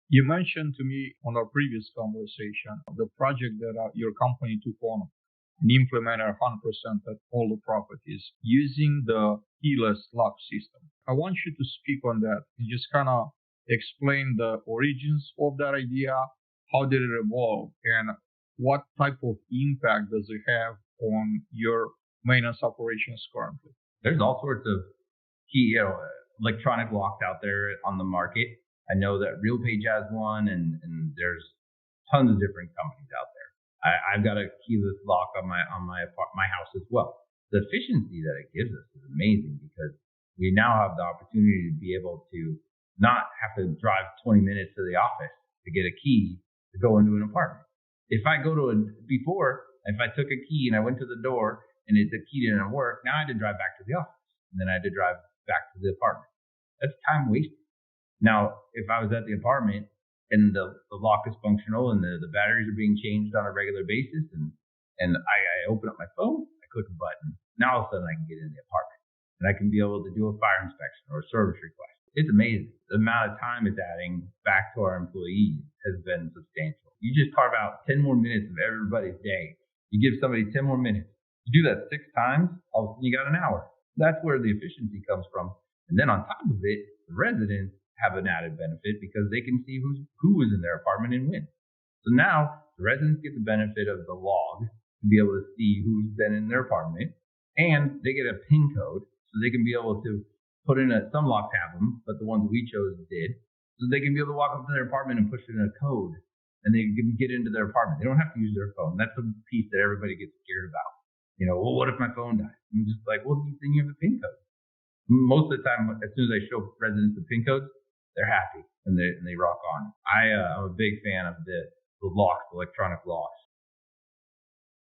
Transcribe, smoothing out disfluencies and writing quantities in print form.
You mentioned to me on our previous conversation the project that your company took on and implemented 100% at all the properties using the keyless lock system. I want you to speak on that and just kind of explain the origins of that idea, how did it evolve, and what type of impact does it have on your maintenance operations currently? There's all sorts of key, electronic locks out there on the market. I know that RealPage has one, and there's tons of different companies out there. I've got a keyless lock on my house as well. The efficiency that it gives us is amazing because we now have the opportunity to be able to not have to drive 20 minutes to the office to get a key to go into an apartment. If I go to if I took a key and I went to the door and the key didn't work, now I had to drive back to the office and then I had to drive back to the apartment. That's time wasted. Now, if I was at the apartment and the lock is functional and the batteries are being changed on a regular basis and I open up my phone, I click a button. Now all of a sudden I can get in the apartment and I can be able to do a fire inspection or a service request. It's amazing. The amount of time it's adding back to our employees has been substantial. You just carve out 10 more minutes of everybody's day. You give somebody 10 more minutes. You do that 6 times, all of a sudden you got an hour. That's where the efficiency comes from. And then on top of it, the residents have an added benefit because they can see who was in their apartment and when. So now the residents get the benefit of the log to be able to see who's been in their apartment, and they get a PIN code so they can be able to put in some locks have them, but the ones we chose did, so they can be able to walk up to their apartment and push in a code and they can get into their apartment. They don't have to use their phone. That's the piece that everybody gets scared about. Well, what if my phone dies? I'm just like, well, then you have a PIN code. Most of the time, as soon as I show residents the PIN codes, they're happy and they rock on. I'm a big fan of the locks, electronic locks.